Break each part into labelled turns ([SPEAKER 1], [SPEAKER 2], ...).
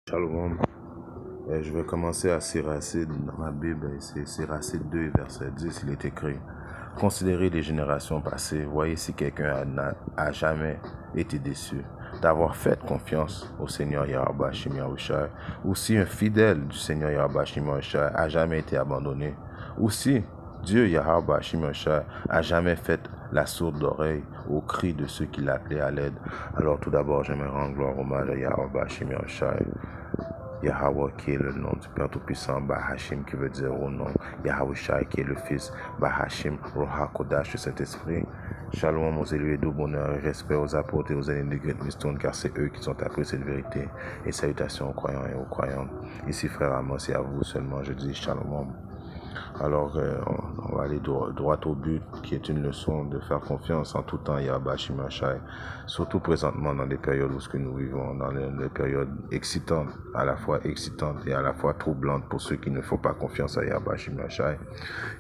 [SPEAKER 1] Shalom. Je vais commencer à Siracide dans ma Bible. C'est Siracide 2, verset 10. Il est écrit: Considérez les générations passées. Voyez si quelqu'un a jamais été déçu d'avoir fait confiance au Seigneur Yahweh Hashem Yahushua, ou si un fidèle du Seigneur Yahweh Hashem Yahushua a jamais été abandonné, ou si Dieu Yahweh Hashem Yahushua a jamais fait la sourde oreille au cri de ceux qui l'appelaient à l'aide. Alors tout d'abord, j'aimerais rendre gloire au mal de Yahweh Hashem Yahushua. Yahweh qui est le nom du Père Tout-Puissant, Bahashim qui veut dire au nom, Yahushua qui est le Fils, Bahashim, Roha Kodash, le Saint-Esprit. Shalom aux élus et doux bonheur et respect aux apôtres et aux aînés de Great Millstone, car c'est eux qui sont appris cette vérité. Et salutations aux croyants et aux croyantes. Ici, frère Amos, et à vous seulement, je dis Shalom. Alors, on va aller droit au but, qui est une leçon de faire confiance en tout temps, Yahweh Shimashai, surtout présentement dans les périodes où ce que nous vivons, dans les périodes excitantes, à la fois excitantes et à la fois troublantes pour ceux qui ne font pas confiance à Yahweh Shimashai.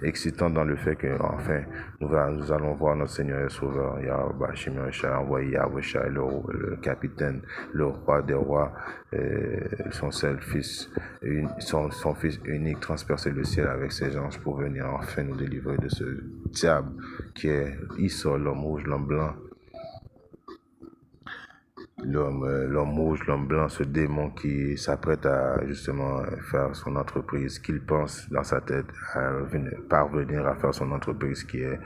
[SPEAKER 1] Excitantes dans le fait que, enfin, nous allons voir notre Seigneur et Sauveur, Yahweh Shimashai, envoyer Yahweh Shai, le capitaine, le roi des rois, son seul fils, son fils unique, transpercer le ciel avec ses anges pour venir enfin nous délivrer de ce diable qui est Issa, l'homme rouge, l'homme blanc. L'homme rouge, l'homme blanc, ce démon qui s'apprête à justement faire son entreprise, qu'il pense dans sa tête à parvenir à faire son entreprise qui est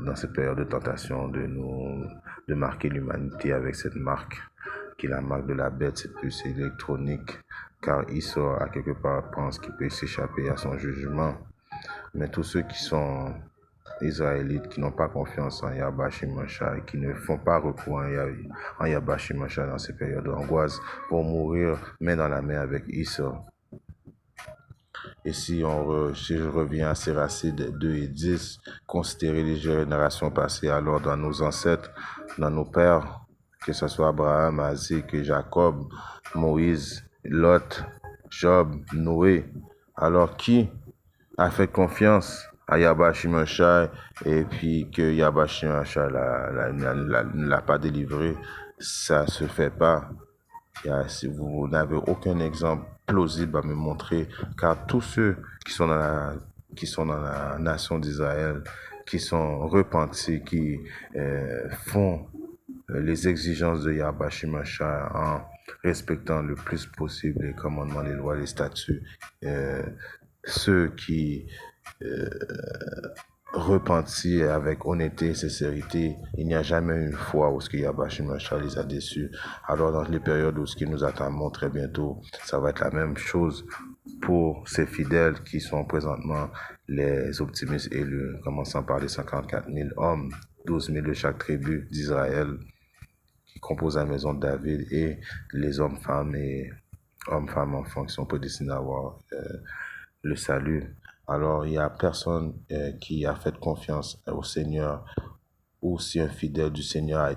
[SPEAKER 1] dans cette période de tentation de marquer l'humanité avec cette marque qui est la marque de la bête, cette puce électronique, car Issa à quelque part pense qu'il peut s'échapper à son jugement. Mais tous ceux qui sont Israélites, qui n'ont pas confiance en Yahweh Shimashai, qui ne font pas recours en Yahweh Shimashai dans ces périodes d'angoisse, vont mourir main dans la main avec Issa. Et si je reviens à Siracide 2 et 10, considérer les générations passées, alors dans nos ancêtres, dans nos pères, que ce soit Abraham, Isaac, Jacob, Moïse, Lot, Job, Noé, alors qui a fait confiance à Yahweh Shimashai et puis que Yahweh Shimashai ne l'a pas délivré, ça se fait pas. Si vous n'avez aucun exemple plausible à me montrer, car tous ceux qui sont dans la nation d'Israël, qui sont repentis, qui font les exigences de Yahweh Shimashai en respectant le plus possible les commandements, les lois, les statuts, ceux qui repentis avec honnêteté et sincérité, il n'y a jamais une fois où ce que Yahweh Shimashai les a déçus. Alors dans les périodes où ce qui nous attendent très bientôt, ça va être la même chose pour ces fidèles qui sont présentement les optimistes élus, commençant par les 54 000 hommes, 12 000 de chaque tribu d'Israël qui composent la maison de David, et les hommes, femmes et hommes, femmes, enfants qui sont prédestinés à avoir le salut. Alors, il n'y a personne qui a fait confiance au Seigneur, ou si un fidèle du Seigneur a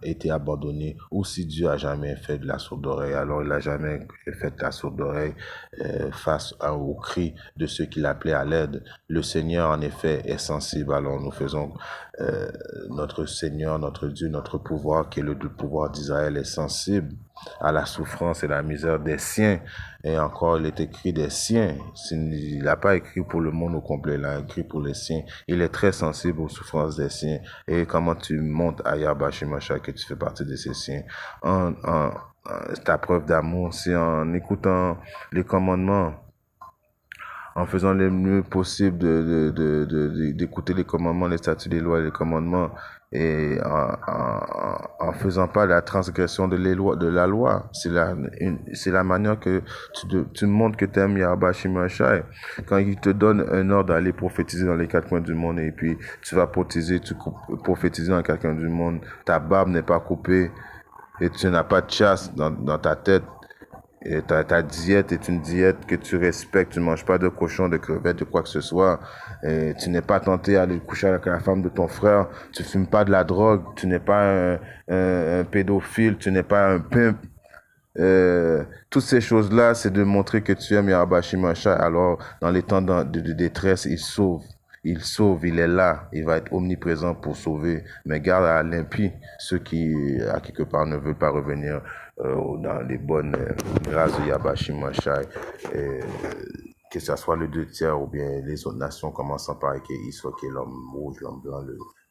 [SPEAKER 1] été abandonné, ou si Dieu a jamais fait de la sourde oreille. Alors, il n'a jamais fait de la sourde oreille face aux cris de ceux qui l'appelaient à l'aide. Le Seigneur, en effet, est sensible. Alors, nous faisons notre Seigneur, notre Dieu, notre pouvoir, qui est le pouvoir d'Israël, est sensible à la souffrance et la misère des siens. Et encore, il est écrit des siens. Il n'a pas écrit pour le monde au complet, il a écrit pour les siens. Il est très sensible aux souffrances des siens. Et comment tu montes à Yahweh Shimashai que tu fais partie de ces siens? Ta preuve d'amour, c'est en écoutant les commandements, en faisant le mieux possible d'écouter les commandements, les statuts, les lois, les commandements, et en faisant pas la transgression de la loi. C'est la manière que tu montres que tu aimes Yahweh Shimashai. Quand il te donne un ordre d'aller prophétiser dans les quatre coins du monde, et puis tu vas prophétiser dans les quatre coins du monde, ta barbe n'est pas coupée, et tu n'as pas de chasse dans ta tête. Et ta diète est une diète que tu respectes. Tu ne manges pas de cochon, de crevettes, de quoi que ce soit. Et tu n'es pas tenté à aller coucher avec la femme de ton frère. Tu ne fumes pas de la drogue. Tu n'es pas un pédophile. Tu n'es pas un pimp. Toutes ces choses-là, c'est de montrer que tu aimes Yahweh Shimashai. Alors, dans les temps de détresse, il sauve. il sauve, il est là, il va être omniprésent pour sauver. Mais garde à l'impie ceux qui, à quelque part, ne veulent pas revenir dans les bonnes grâces de Yabashi Mashai. Que ce soit le deux tiers ou bien les autres nations, commençant par Israël, qui est l'homme rouge, l'homme blanc,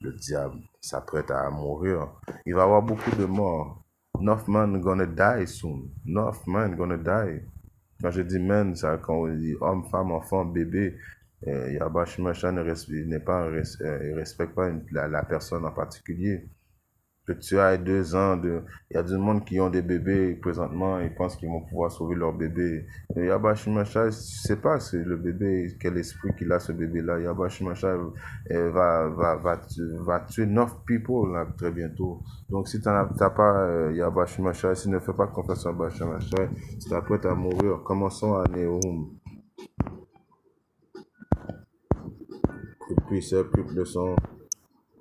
[SPEAKER 1] le diable, s'apprête à mourir. Il va y avoir beaucoup de morts. Enough man gonna die soon. Enough man gonna die. Quand je dis men, ça, quand on dit homme, femme, enfant, bébé, Yabash Macha n'est pas, il respecte pas la personne en particulier. Que tu as 2 ans, il y a du monde qui ont des bébés présentement, ils pensent qu'ils vont pouvoir sauver leur bébé. Yabash Macha, je sais pas, c'est le bébé, quel esprit qu'il a ce bébé-là. Yabash Macha va tuer 9 people là, très bientôt. Donc si tu n'as pas Yabash Macha, si tu ne fais pas confiance à Yabash Macha, tu t'apprêtes à mourir. Commençons à Nehum. Puis c'est plus leçon.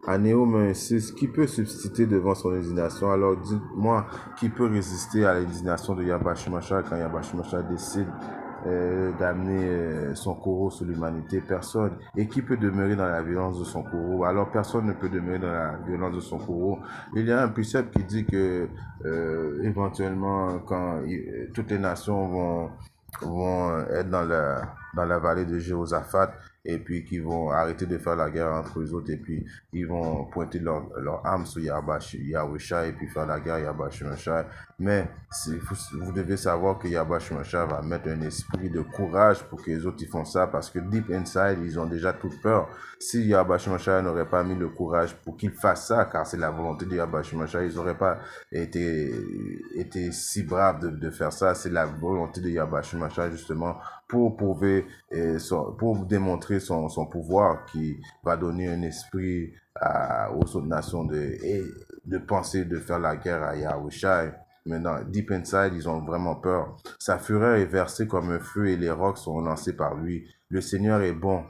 [SPEAKER 1] Anéum insiste, qui peut subsister devant son indignation? Alors dites-moi, qui peut résister à l'indignation de Yabash Macha quand Yabash Macha décide d'amener son courroux sur l'humanité? Personne. Et qui peut demeurer dans la violence de son courroux? Alors personne ne peut demeurer dans la violence de son courroux. Il y a un précepte qui dit que éventuellement, quand toutes les nations vont être dans la vallée de Jéhoshaphat, et puis qui vont arrêter de faire la guerre entre eux autres, et puis ils vont pointer leur âme sur Yahweh et puis faire la guerre Yabash Mashai. Mais vous devez savoir que Yabash Mashai va mettre un esprit de courage pour que les autres ils font ça, parce que deep inside, ils ont déjà toute peur. Si Yabash Mashai n'aurait pas mis le courage pour qu'ils fassent ça, car c'est la volonté de Yabash Mashai, ils n'auraient pas été si braves de faire ça. C'est la volonté de Yabash Mashai justement pour prouver, pour démontrer son pouvoir, qui va donner un esprit aux autres nations de penser de faire la guerre à Yahushai. Maintenant, deep inside, ils ont vraiment peur. Sa fureur est versée comme un feu et les rocs sont lancés par lui. Le Seigneur est bon,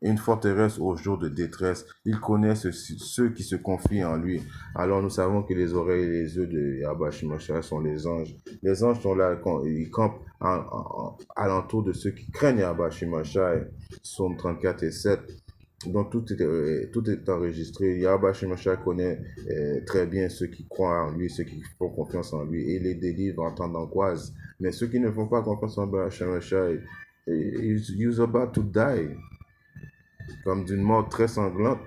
[SPEAKER 1] une forteresse au jour de détresse. Il connaît ceux qui se confient en lui. Alors nous savons que les oreilles et les yeux de Yabash Mashai sont les anges. Les anges sont là, ils campent alentour de ceux qui craignent Yabash Mashai. Psaume 34 et 7. Donc tout est enregistré. Yabash Mashai connaît très bien ceux qui croient en lui, ceux qui font confiance en lui, et les délivre en temps d'angoisse. Mais ceux qui ne font pas confiance en Yabash Mashai, ils sont about to die, comme d'une mort très sanglante.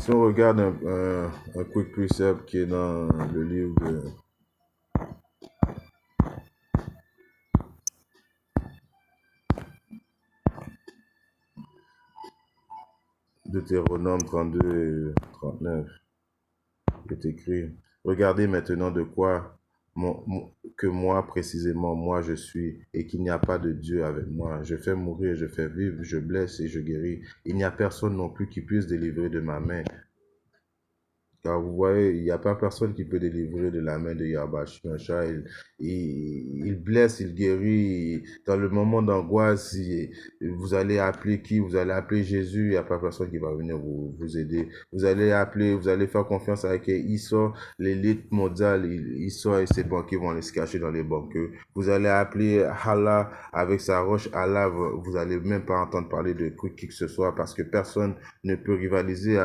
[SPEAKER 1] Si on regarde un quick precept qui est dans le livre de Deutéronome 32 et 39, il est écrit: regardez maintenant de quoi que moi précisément, moi je suis, et qu'il n'y a pas de Dieu avec moi. Je fais mourir, je fais vivre, je blesse et je guéris. Il n'y a personne non plus qui puisse délivrer de ma main. Car vous voyez, il n'y a pas personne qui peut délivrer de la main de Yabash Mashai. Il blesse, il guérit. Dans le moment d'angoisse, vous allez appeler qui? Vous allez appeler Jésus. Il n'y a pas personne qui va venir vous aider. Vous allez faire confiance avec Issa, l'élite mondiale. Issa et ses banquiers vont aller se cacher dans les bunкers. Vous allez appeler Allah avec sa roche. Allah, vous allez même pas entendre parler de qui que ce soit, parce que personne ne peut rivaliser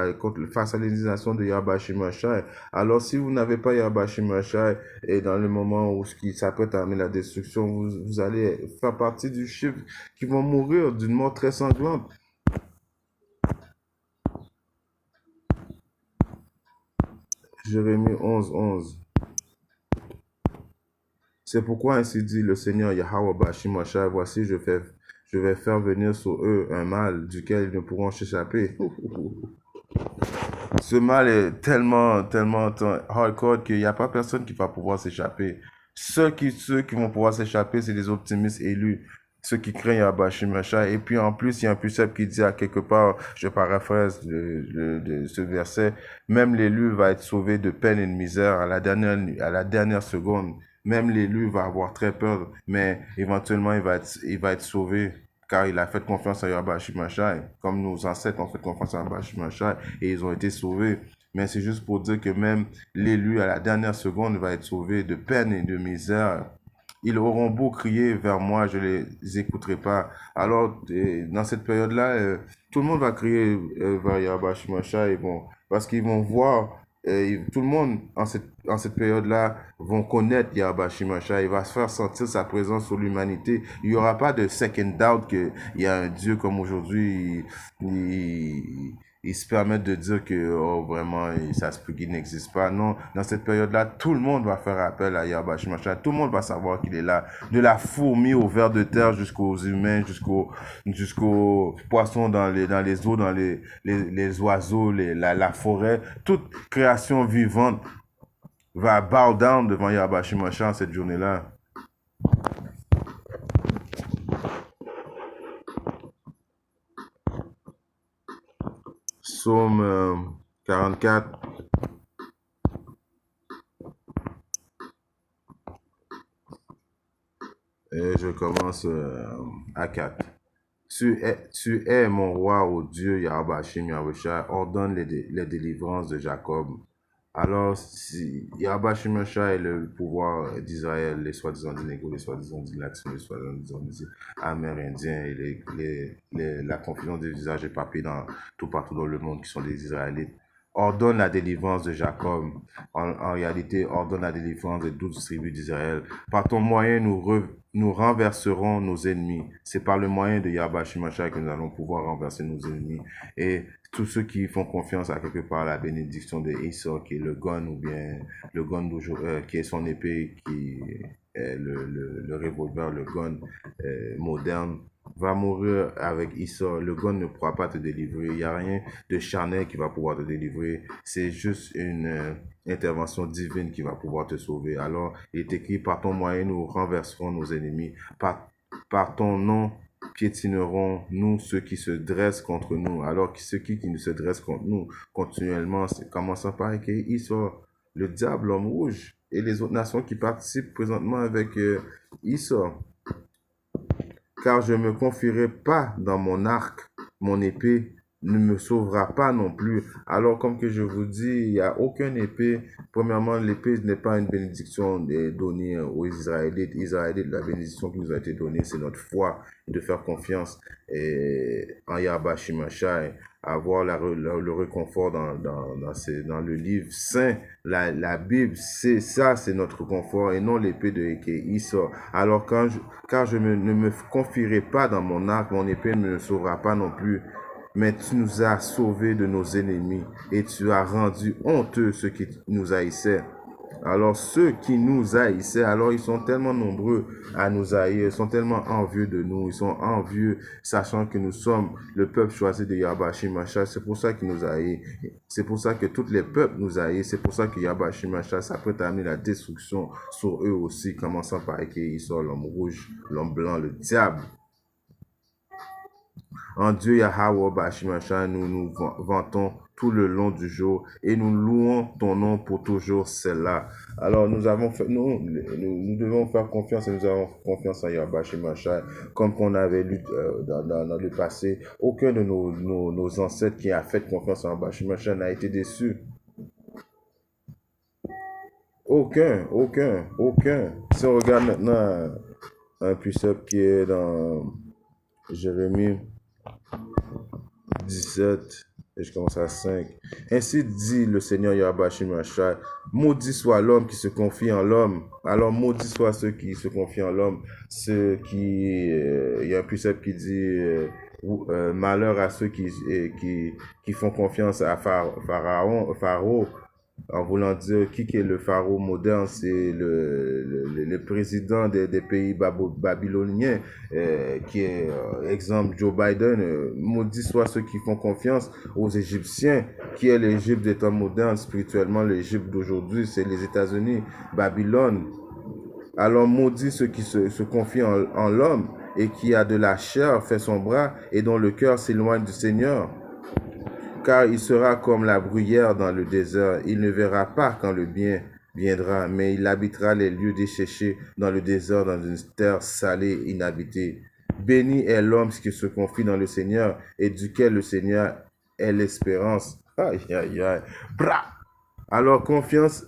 [SPEAKER 1] face à l'utilisation de Yabash Mashai. Alors si vous n'avez pas Yabash Mashai, et dans le moment où ce qui s'apprête à amener la destruction, vous allez faire partie du chiffre qui vont mourir d'une mort très sanglante. Jérémie 11:11. C'est pourquoi ainsi dit le Seigneur Yahweh Bashi Mashai: voici je vais faire venir sur eux un mal duquel ils ne pourront s'échapper. Ce mal est tellement hardcore qu'il n'y a pas personne qui va pouvoir s'échapper. Ceux qui vont pouvoir s'échapper, c'est les optimistes élus, ceux qui craignent Yabash Mashai. Et puis en plus, il y a un précepte qui dit à quelque part, je paraphrase de ce verset: même l'élu va être sauvé de peine et de misère à la dernière seconde. Même l'élu va avoir très peur, mais éventuellement il va être sauvé, car il a fait confiance à Yabash Mashai, comme nos ancêtres ont fait confiance à Yabash Mashai, et ils ont été sauvés. Mais c'est juste pour dire que même l'élu à la dernière seconde va être sauvé de peine et de misère. Ils auront beau crier vers moi, je les écouterai pas. Alors, dans cette période-là, tout le monde va crier vers Yahweh Shemashah et bon, parce qu'ils vont voir, tout le monde en cette période-là vont connaître Yahweh Shemashah. Il va se faire sentir sa présence sur l'humanité. Il n'y aura pas de second doubt qu'il y a un Dieu comme aujourd'hui. Ils se permettent de dire que oh, vraiment, ça se peut qu'il n'existe pas. Non, dans cette période-là, tout le monde va faire appel à Yahweh Shemashah. Tout le monde va savoir qu'il est là. De la fourmi au ver de terre jusqu'aux humains, jusqu'aux poissons dans les eaux, dans les oiseaux, la forêt. Toute création vivante va bow down devant Yahweh Shemashah cette journée-là. Psaume 44. Et je commence à 4. Tu es mon roi, ô Dieu, Yahweh Hashem, Yahweh, ordonne les délivrances de Jacob. Alors, si Yahweh Hashem est le pouvoir d'Israël, les soi-disant des négros, les soi-disant des latins, les soi-disant des amérindiens, et la confusion des visages éparpillés tout partout dans le monde qui sont des Israélites, ordonne la délivrance de Jacob. En réalité, ordonne la délivrance des 12 tribus d'Israël. Par ton moyen, nous renverserons nos ennemis. C'est par le moyen de Yahweh Shemashah que nous allons pouvoir renverser nos ennemis. Et tous ceux qui font confiance à quelque part à la bénédiction de Esau, qui est le gun, ou bien le gun qui est son épée, qui est le revolver, le gun moderne, va mourir avec Esau. Le gun ne pourra pas te délivrer. Il n'y a rien de charnel qui va pouvoir te délivrer. C'est juste une intervention divine qui va pouvoir te sauver. Alors, il est écrit, par ton moyen, nous renverserons nos ennemis. Par ton nom, piétineront nous ceux qui se dressent contre nous. Alors, ceux qui ne se dressent contre nous continuellement, c'est commençant par Esau, le diable, l'homme rouge, et les autres nations qui participent présentement avec Esau. Car je ne me confierai pas dans mon arc, mon épée ne me sauvera pas non plus. Alors, comme que je vous dis, il n'y a aucune épée. Premièrement, l'épée n'est pas une bénédiction donnée aux Israélites. La bénédiction qui nous a été donnée, c'est notre foi, de faire confiance en Yahweh Shemashah, avoir le réconfort dans le livre saint. La Bible, c'est ça, c'est notre confort, et non l'épée de Esau. Alors, car je ne me confierai pas dans mon arc, mon épée ne me sauvera pas non plus. Mais tu nous as sauvés de nos ennemis et tu as rendu honteux ceux qui nous haïssaient. Alors ceux qui nous haïssaient, alors ils sont tellement nombreux à nous haïr, ils sont tellement envieux de nous, ils sont envieux, sachant que nous sommes le peuple choisi de Yahweh Shemashah. C'est pour ça qu'ils nous haïssent. C'est pour ça que tous les peuples nous haïssent. C'est pour ça que Yahweh Shemashah s'apprête à amener la destruction sur eux aussi, commençant par Esau, l'homme rouge, l'homme blanc, le diable. En Dieu Yahweh Bashimashah, nous nous vantons tout le long du jour et nous louons ton nom pour toujours celle-là. Alors nous devons faire confiance et nous avons confiance en Yahweh Bashimashah, comme qu'on avait lu dans le passé. Aucun de nos ancêtres qui a fait confiance en Yahweh Bashimashah n'a été déçu. Aucun. Si on regarde maintenant un precept qui est dans Jérémie 17, et je commence à 5. Ainsi dit le Seigneur Yahweh Shemashah, maudit soit l'homme qui se confie en l'homme. Alors maudit soit ceux qui se confient en l'homme. Il y a un précepte qui dit malheur à ceux qui font confiance à Pharaon, en voulant dire qui est le pharaon moderne, c'est le président des pays babyloniens, qui est, exemple, Joe Biden. Maudit soit ceux qui font confiance aux Égyptiens, qui est l'Égypte des temps modernes. Spirituellement, l'Égypte d'aujourd'hui, c'est les États-Unis, Babylone. Alors maudit ceux qui se confient en l'homme et qui a de la chair fait son bras et dont le cœur s'éloigne du Seigneur. Car il sera comme la bruyère dans le désert. Il ne verra pas quand le bien viendra, mais il habitera les lieux desséchés dans le désert, dans une terre salée, inhabitée. Béni est l'homme qui se confie dans le Seigneur et duquel le Seigneur est l'espérance. Aïe, aïe, aïe. Bra! Alors, confiance,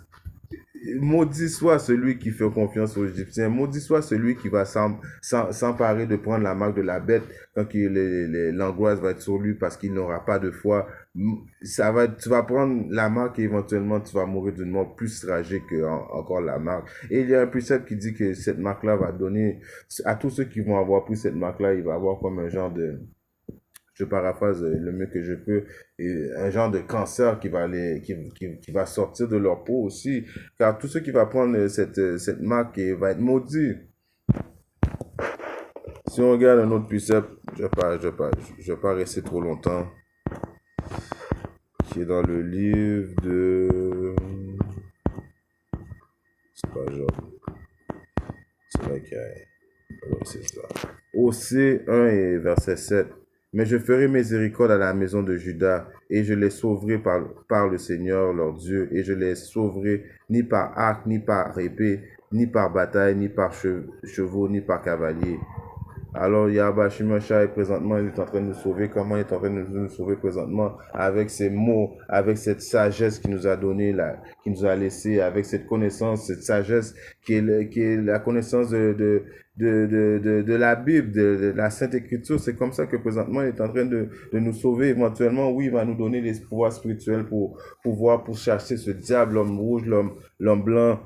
[SPEAKER 1] Maudit soit celui qui fait confiance aux Égyptiens. Maudit soit celui qui va s'emparer de prendre la marque de la bête quand l'angoisse va être sur lui parce qu'il n'aura pas de foi. Tu vas prendre la marque et éventuellement tu vas mourir d'une mort plus tragique que encore la marque. Et il y a un précepte qui dit que cette marque-là va donner à tous ceux qui vont avoir pris cette marque-là, il va avoir comme un genre de, je paraphrase le mieux que je peux, un genre de cancer qui va sortir de leur peau aussi. Car tous ceux qui vont prendre cette marque va être maudit. Si on regarde un autre précepte, je vais pas rester trop longtemps, qui est dans le livre de... C'est pas Job. C'est là qu'il y a... Ouais, c'est ça. Osée 1 et verset 7. Mais je ferai miséricorde à la maison de Juda, et je les sauverai par le Seigneur leur Dieu, et je les sauverai ni par arc, ni par épée, ni par bataille, ni par chevaux, ni par cavalier. Alors Yahweh Shimashai, présentement, il est en train de nous sauver. Comment il est en train de nous sauver présentement? Avec ces mots, avec cette sagesse qu'il nous a donnée, qu'il nous a laissé, avec cette connaissance, cette sagesse qui est la connaissance de la Bible, de la Sainte Écriture. C'est comme ça que présentement, il est en train de nous sauver. Éventuellement, oui, il va nous donner les pouvoirs spirituels pour chasser ce diable, l'homme rouge, l'homme blanc,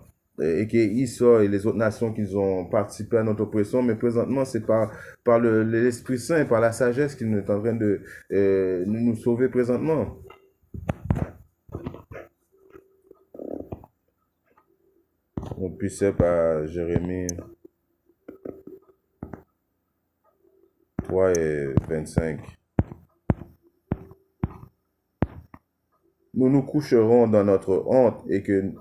[SPEAKER 1] et qui sort et les autres nations qui ont participé à notre oppression, mais présentement c'est par l'Esprit Saint, par la sagesse qu'il est en train de nous sauver présentement. On puissait par Jérémie 3 et 25. Nous nous coucherons dans notre honte et que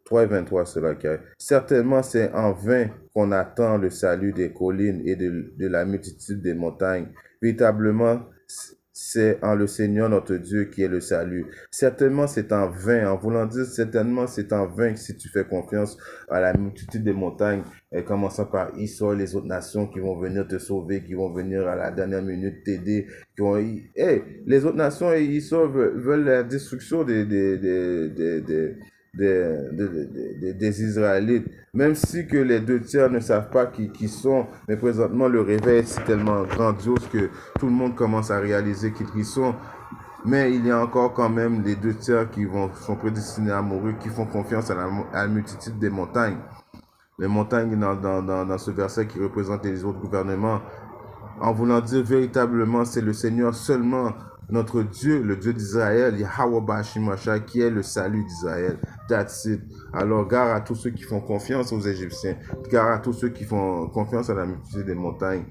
[SPEAKER 1] 3 et 23, c'est laquelle. Certainement, c'est en vain qu'on attend le salut des collines et de la multitude des montagnes. Véritablement, c'est en le Seigneur notre Dieu qui est le salut. Certainement, c'est en vain. En voulant dire, certainement, c'est en vain que si tu fais confiance à la multitude des montagnes, et commençant par Israël, les autres nations qui vont venir te sauver, qui vont venir à la dernière minute t'aider, les autres nations et Israël veulent la destruction des Israélites, même si que les 2 tiers ne savent pas qui sont, mais présentement le réveil est tellement grandiose que tout le monde commence à réaliser qui sont, mais il y a encore quand même les 2 tiers qui sont prédestinés à mourir, qui font confiance à la multitude des montagnes. Les montagnes dans ce verset qui représentent les autres gouvernements, en voulant dire véritablement c'est le Seigneur seulement, notre Dieu, le Dieu d'Israël, Yahweh Bashimasha, qui est le salut d'Israël. That's it. Alors, gare à tous ceux qui font confiance aux Égyptiens, gare à tous ceux qui font confiance à la multitude des montagnes.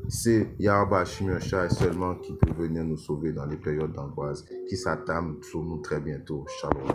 [SPEAKER 1] C'est Yahweh Bashimasha seulement qui peut venir nous sauver dans les périodes d'angoisse qui s'attament sur nous très bientôt. Shalom.